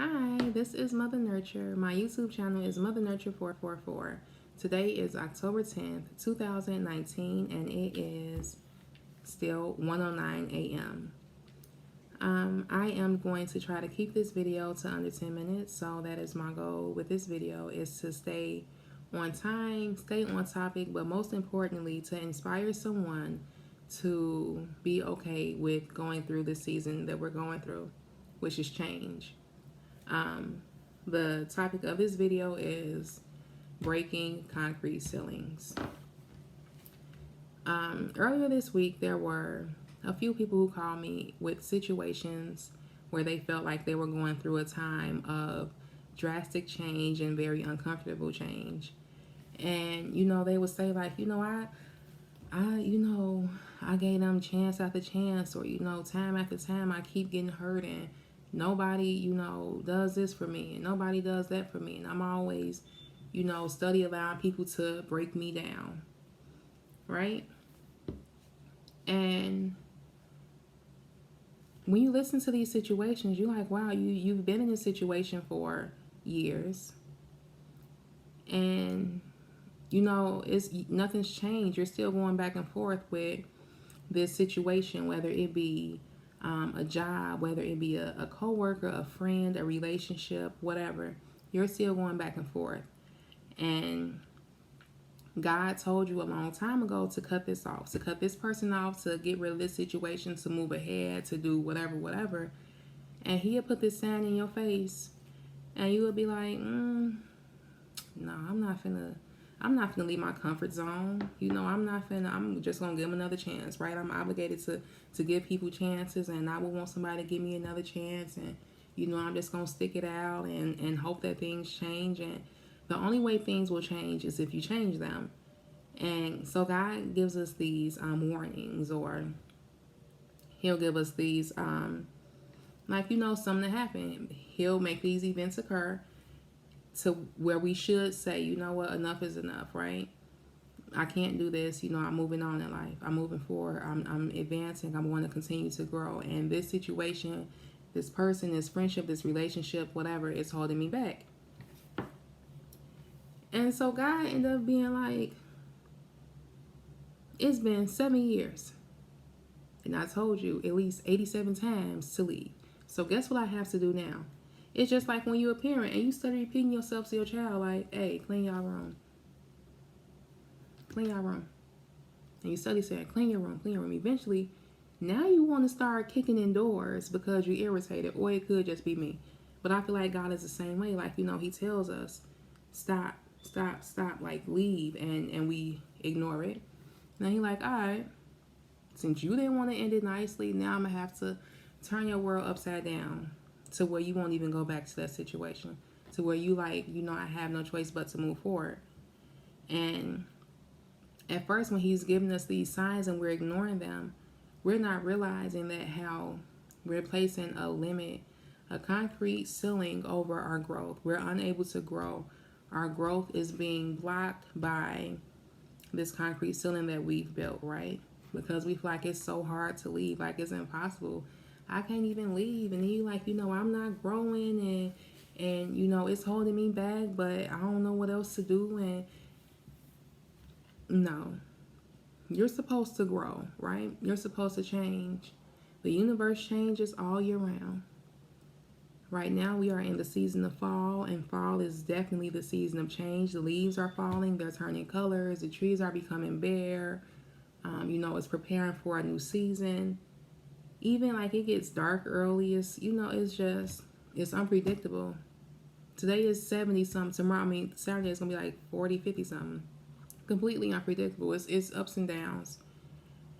Hi, this is Mother Nurture. My YouTube channel is Mother Nurture 444. Today is October 10th, 2019, and it is still 1:09 a.m. I am going to try to keep this video to under 10 minutes, so that is my goal with this video, is to stay on time, stay on topic, but most importantly, to inspire someone to be okay with going through the season that we're going through, which is change. The topic of this video is breaking concrete ceilings. Earlier this week, there were a few people who called me with situations where they felt like they were going through a time of drastic change and very uncomfortable change. And, they would say like, I gave them chance after chance, or, time after time I keep getting hurt and nobody, does this for me and nobody does that for me. And I'm always, study allowing people to break me down. Right? And when you listen to these situations, you're like, wow, you've been in this situation for years. And, it's nothing's changed. You're still going back and forth with this situation, whether it be a job, whether it be a coworker, a friend, a relationship, whatever. You're still going back and forth. And God told you a long time ago to cut this off, to cut this person off, to get rid of this situation, to move ahead, to do whatever. And He'll put this sign in your face, and you will be like, no, I'm not finna leave my comfort zone. I'm just gonna give them another chance, right? I'm obligated to give people chances, and I would want somebody to give me another chance, and I'm just gonna stick it out and hope that things change. And the only way things will change is if you change them. And so God gives us these warnings, or He'll give us these something to happen. He'll make these events occur to where we should say, you know what, enough is enough, right? I can't do this. I'm moving on in life. I'm moving forward. I'm advancing. I'm going to continue to grow. And this situation, this person, this friendship, this relationship, whatever, is holding me back. And so God ended up being like, it's been 7 years. And I told you at least 87 times to leave. So guess what I have to do now? It's just like when you're a parent and you start repeating yourself to your child, like, hey, clean your room. Clean your room. And you study saying, clean your room, clean your room. Eventually, now you want to start kicking in doors because you're irritated, or it could just be me. But I feel like God is the same way. Like, He tells us, stop, like leave, and we ignore it. Now He's like, all right, since you didn't want to end it nicely, now I'm going to have to turn your world upside down to where you won't even go back to that situation, to where you like, I have no choice but to move forward. And at first, when He's giving us these signs and we're ignoring them, we're not realizing that how we're placing a limit, a concrete ceiling over our growth. We're unable to grow. Our growth is being blocked by this concrete ceiling that we've built, right? Because we feel like it's so hard to leave, like it's impossible. I can't even leave. And then you like, I'm not growing, and it's holding me back, but I don't know what else to do. And no, you're supposed to grow, right? You're supposed to change. The universe changes all year round. Right now we are in the season of fall, and fall is definitely the season of change. The leaves are falling, they're turning colors, the trees are becoming bare. It's preparing for a new season. Even like it gets dark early, it's unpredictable. Today is 70 something. Tomorrow, Saturday is gonna be like 40, 50 something. Completely unpredictable. It's ups and downs.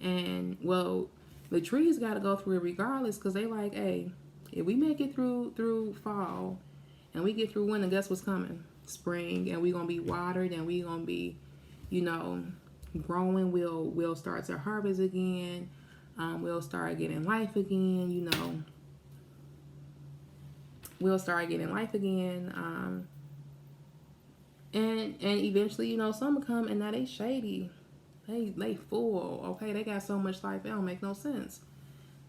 And well, the trees got to go through it regardless, because they like, hey, if we make it through fall and we get through winter, guess what's coming? Spring, and we're gonna be watered, and we're gonna be, growing. We'll start to harvest again. We'll start getting life again. We'll start getting life again. And eventually, some will come, and now they shady. They full. Okay, they got so much life, it don't make no sense.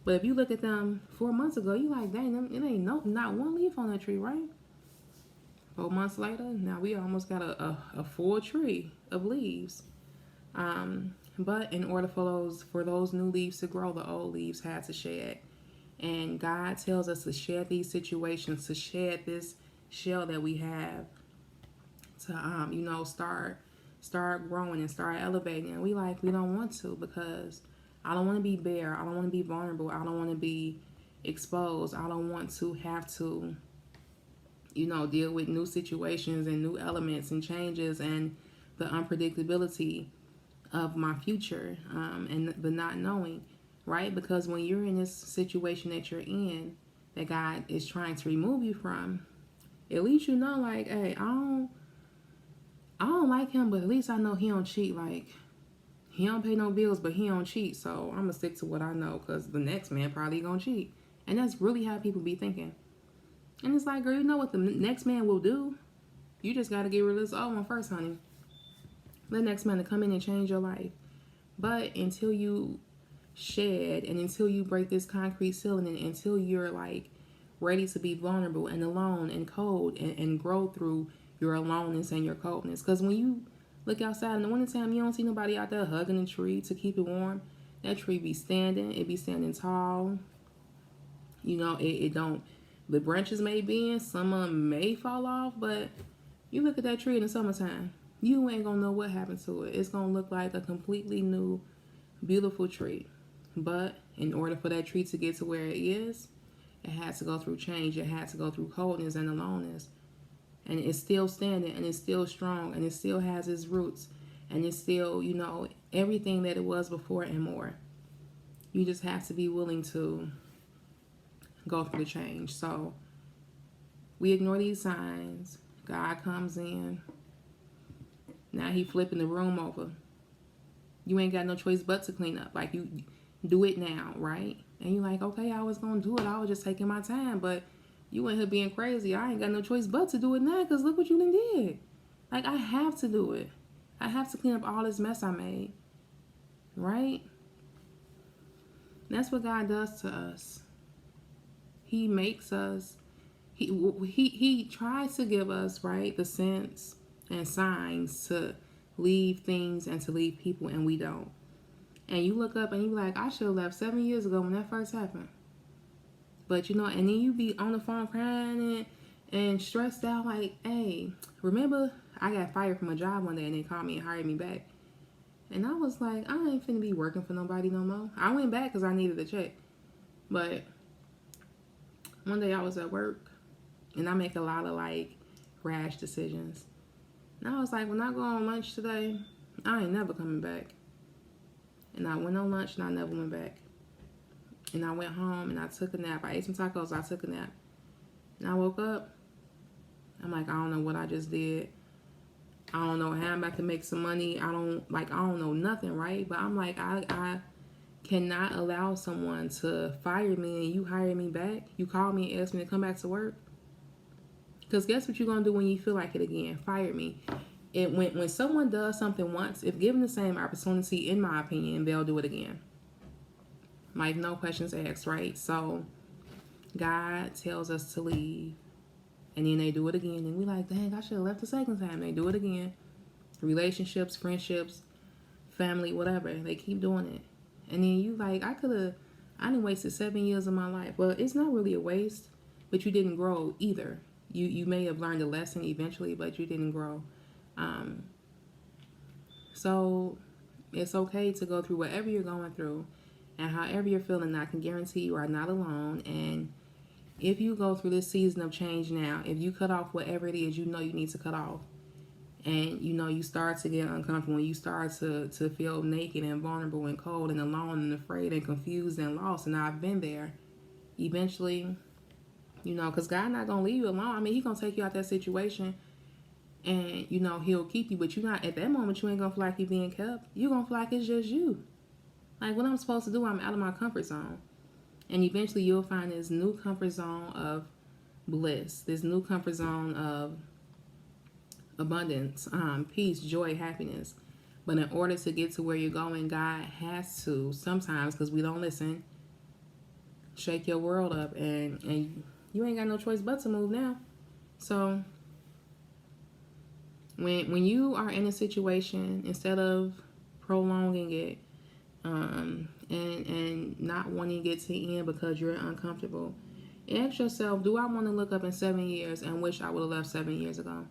But if you look at them 4 months ago, you like, dang, them, it ain't not one leaf on that tree, right? 4 months later, now we almost got a full tree of leaves. But in order for those new leaves to grow, the old leaves had to shed. And God tells us to shed these situations, to shed this shell that we have, to start growing and start elevating. And we don't want to, because I don't want to be bare. I don't want to be vulnerable. I don't want to be exposed. I don't want to have to, deal with new situations and new elements and changes and the unpredictability of my future, and the not knowing, right? Because when you're in this situation that you're in, that God is trying to remove you from, at least you know, like, hey, I don't like him, but at least I know he don't cheat. Like, he don't pay no bills, but he don't cheat. So I'm gonna stick to what I know, because the next man probably gonna cheat. And that's really how people be thinking. And it's like, girl, you know what the next man will do? You just gotta get rid of this old one first, honey. The next man to come in and change your life. But until you shed, and until you break this concrete ceiling, and until you're like ready to be vulnerable and alone and cold, and grow through your aloneness and your coldness. Because when you look outside in the wintertime, you don't see nobody out there hugging a tree to keep it warm. That tree be standing. It be standing tall. It don't, the branches may bend, some of them may fall off, but you look at that tree in the summertime, you ain't gonna know what happened to it. It's gonna look like a completely new, beautiful tree. But in order for that tree to get to where it is, it had to go through change. It had to go through coldness and aloneness. And it's still standing, and it's still strong, and it still has its roots, and it's still, everything that it was before and more. You just have to be willing to go through the change. So we ignore these signs. God comes in. Now he flipping the room over. You ain't got no choice but to clean up. Like, you do it now, right? And you're like, okay, I was gonna do it. I was just taking my time, but you went here being crazy. I ain't got no choice but to do it now, because look what you done did. Like, I have to do it. I have to clean up all this mess I made, right? That's what God does to us. He makes us, he tries to give us, right, the sense and signs to leave things and to leave people, and we don't. And you look up and you be like, I should have left 7 years ago when that first happened. But and then you be on the phone crying and stressed out, like, hey, remember I got fired from a job one day and they called me and hired me back. And I was like, I ain't finna be working for nobody no more. I went back because I needed a check. But one day I was at work, and I make a lot of like rash decisions. And I was like, when I go on lunch today, I ain't never coming back. And I went on lunch and I never went back. And I went home and I took a nap. I ate some tacos, I took a nap. And I woke up. I'm like, I don't know what I just did. I don't know how I'm about to make some money. I don't know nothing, right? But I'm like, I cannot allow someone to fire me and you hire me back. You call me and ask me to come back to work. Because guess what you're going to do when you feel like it again? Fire me. When someone does something once, if given the same opportunity, in my opinion, they'll do it again. Like, no questions asked, right? So God tells us to leave, and then they do it again, and we like, dang, I should have left the second time. They do it again. Relationships, friendships, family, whatever. They keep doing it. And then you like, I done wasted 7 years of my life. Well, it's not really a waste, but you didn't grow either. You may have learned a lesson eventually, but you didn't grow. So it's okay to go through whatever you're going through and however you're feeling. I can guarantee you are not alone. And if you go through this season of change now, if you cut off whatever it is you need to cut off, and you start to get uncomfortable, and you start to feel naked and vulnerable and cold and alone and afraid and confused and lost, and I've been there, eventually, because God not going to leave you alone. I mean, he going to take you out that situation, and, he'll keep you, but you're not, at that moment, you ain't going to feel like you're being kept. You're going to feel like it's just you. Like, what I'm supposed to do, I'm out of my comfort zone. And eventually you'll find this new comfort zone of bliss, this new comfort zone of abundance, peace, joy, happiness. But in order to get to where you're going, God has to sometimes, because we don't listen, shake your world up, and you ain't got no choice but to move now. So when you are in a situation, instead of prolonging it, and not wanting it to end because you're uncomfortable, ask yourself, do I want to look up in 7 years and wish I would have left 7 years ago?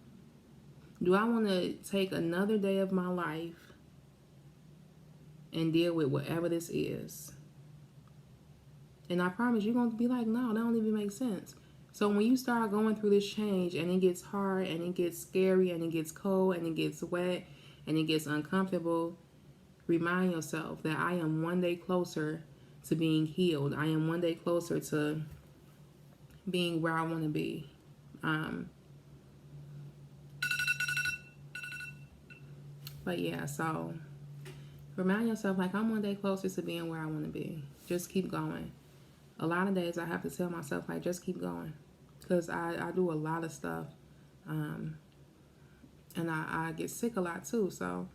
Do I want to take another day of my life and deal with whatever this is? And I promise you're going to be like, no, that don't even make sense. So when you start going through this change and it gets hard and it gets scary and it gets cold and it gets wet and it gets uncomfortable, remind yourself that I am one day closer to being healed. I am one day closer to being where I want to be. But yeah, so remind yourself, like, I'm one day closer to being where I want to be. Just keep going. A lot of days I have to tell myself, like, just keep going. Because I do a lot of stuff. And I get sick a lot too. So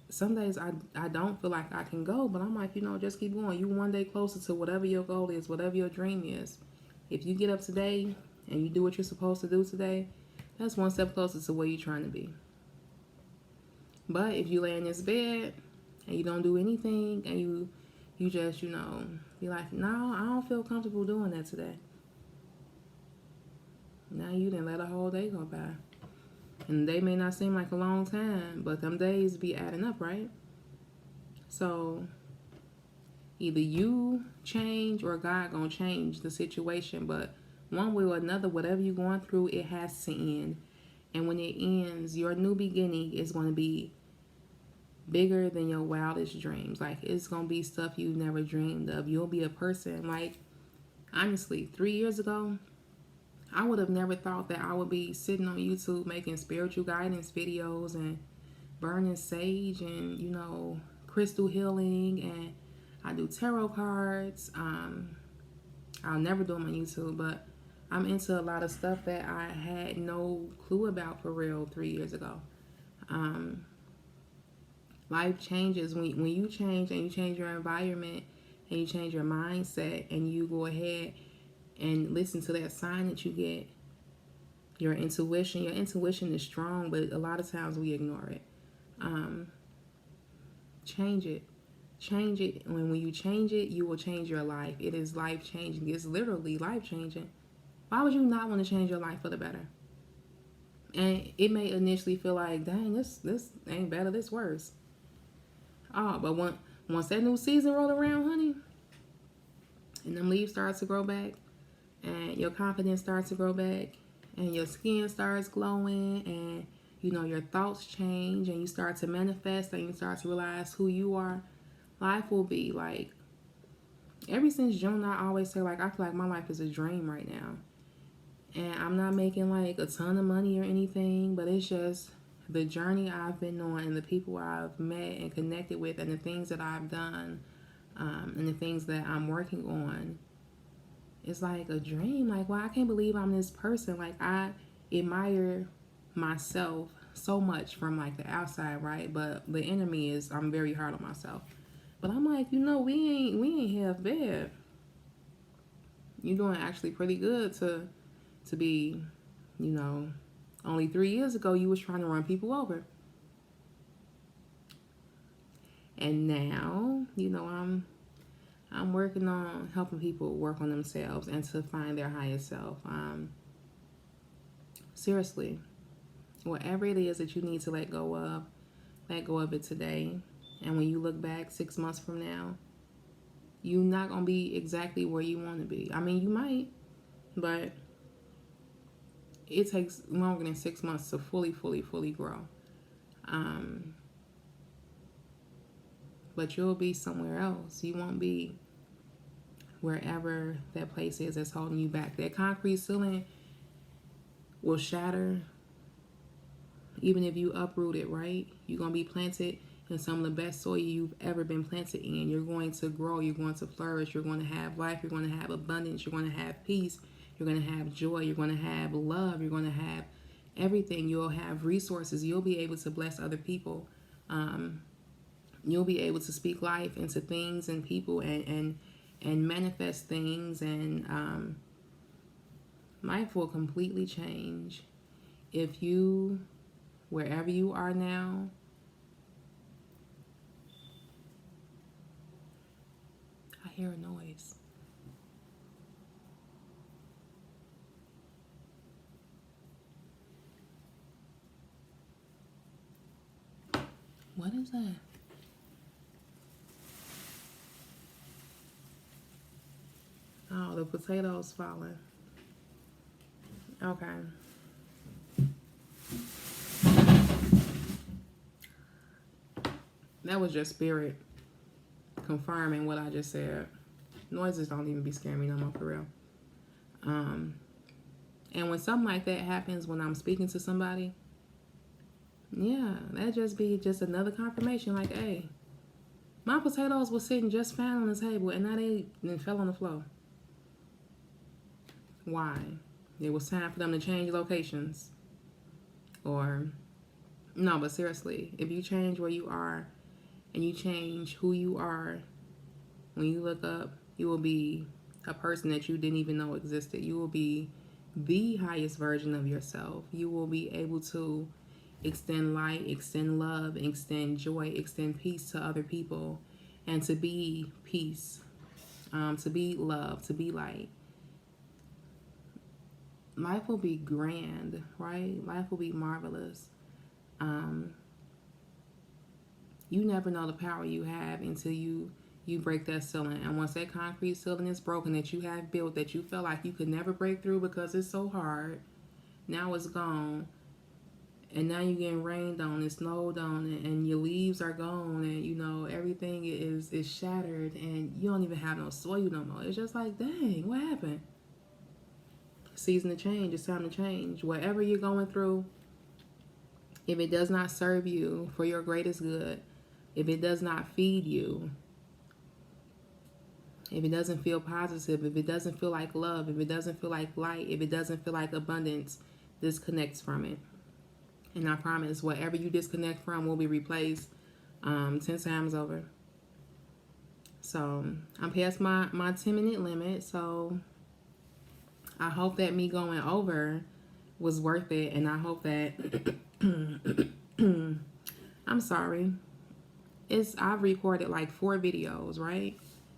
some days I don't feel like I can go. But I'm like, just keep going. You one day closer to whatever your goal is, whatever your dream is. If you get up today and you do what you're supposed to do today, that's one step closer to where you're trying to be. But if you lay in this bed and you don't do anything and you just, be like, no, I don't feel comfortable doing that today. Now you didn't let a whole day go by. And they may not seem like a long time, but them days be adding up, right? So either you change or God gonna change the situation. But one way or another, whatever you're going through, it has to end. And when it ends, your new beginning is going to be bigger than your wildest dreams. Like, it's going to be stuff you never dreamed of. You'll be a person, like, honestly, 3 years ago, I would have never thought that I would be sitting on YouTube making spiritual guidance videos and burning sage and, crystal healing, and I do tarot cards. I'll never do them on YouTube, but I'm into a lot of stuff that I had no clue about for real 3 years ago. Life changes when you change, and you change your environment and you change your mindset and you go ahead and listen to that sign that you get. Your intuition is strong, but a lot of times we ignore it. Change it. When you change it, you will change your life. It is life changing. It's literally life changing. Why would you not want to change your life for the better? And it may initially feel like, dang, this ain't better, this worse. Oh, but once that new season roll around, honey, and them leaves start to grow back, and your confidence starts to grow back, and your skin starts glowing, and your thoughts change, and you start to manifest, and you start to realize who you are, life will be like, ever since June, I always say, like, I feel like my life is a dream right now. And I'm not making like a ton of money or anything, but it's just the journey I've been on and the people I've met and connected with and the things that I've done, and the things that I'm working on. It's like a dream. Like, wow, I can't believe I'm this person. Like, I admire myself so much from like the outside, right? But the enemy is, I'm very hard on myself. But I'm like, we ain't half bad. You're doing actually pretty good to be, only 3 years ago you was trying to run people over. And now, I'm working on helping people work on themselves and to find their highest self. Seriously, whatever it is that you need to let go of it today. And when you look back 6 months from now, you're not going to be exactly where you want to be. I mean, you might, but it takes longer than 6 months to fully grow. But you'll be somewhere else. You won't be wherever that place is that's holding you back. That concrete ceiling will shatter even if you uproot it, right? You're going to be planted in some of the best soil you've ever been planted in. You're going to grow. You're going to flourish. You're going to have life. You're going to have abundance. You're going to have peace. You're going to have joy. You're going to have love. You're going to have everything. You'll have resources. You'll be able to bless other people. You'll be able to speak life into things and people and and manifest things, and life will completely change if you, wherever you are now, I hear a noise. What is that? Oh, the potatoes falling. Okay. That was your spirit confirming what I just said. Noises don't even be scaring me no more, for real. And when something like that happens when I'm speaking to somebody, yeah, that just be just another confirmation. Like, hey, my potatoes was sitting just fine on the table, and now they then fell on the floor. Why? It was time for them to change locations. Or, no, but seriously, if you change where you are and you change who you are, when you look up, you will be a person that you didn't even know existed. You will be the highest version of yourself. You will be able to extend light, extend love, extend joy, extend peace to other people, and to be peace, to be love, to be light. Life will be grand, right? Life will be marvelous. You never know the power you have until you break that ceiling. And once that concrete ceiling is broken that you have built, that you felt like you could never break through because it's so hard, now it's gone. And now you're getting rained on and snowed on, and your leaves are gone, and you know everything is shattered, and you don't even have no soil no more. It's just like, dang, what happened? Season to change. It's time to change. Whatever you're going through, if it does not serve you for your greatest good, if it does not feed you, if it doesn't feel positive, if it doesn't feel like love, if it doesn't feel like light, if it doesn't feel like abundance, disconnect from it. And I promise, whatever you disconnect from will be replaced 10 times over. So I'm past my 10-minute limit. So I hope that me going over was worth it. And I hope that I'm sorry. I've recorded like 4 videos, right?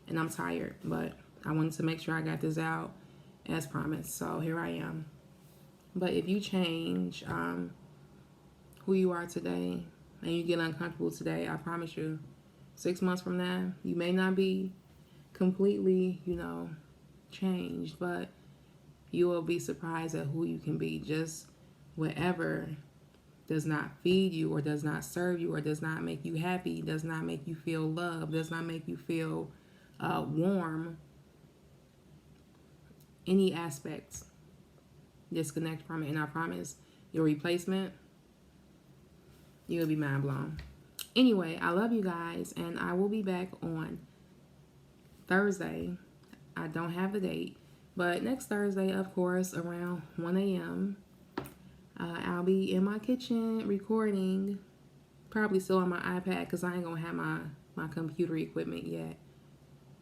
And I'm tired, but I wanted to make sure I got this out as promised. So here I am. But if you change who you are today and you get uncomfortable today, I promise you, 6 months from now, you may not be completely, changed, but you will be surprised at who you can be. Just whatever does not feed you or does not serve you or does not make you happy, does not make you feel loved, does not make you feel warm, any aspects, disconnect from it. And I promise your replacement, you'll be mind blown. Anyway, I love you guys, and I will be back on Thursday. I don't have a date, but next Thursday, of course, around 1 a.m., I'll be in my kitchen recording, probably still on my iPad because I ain't going to have my computer equipment yet.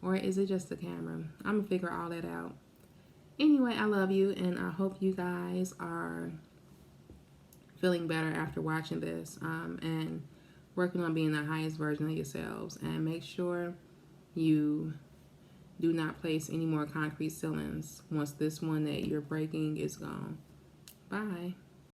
Or is it just the camera? I'm going to figure all that out. Anyway, I love you, and I hope you guys are feeling better after watching this, and working on being the highest version of yourselves. And make sure you do not place any more concrete ceilings once this one that you're breaking is gone. Bye.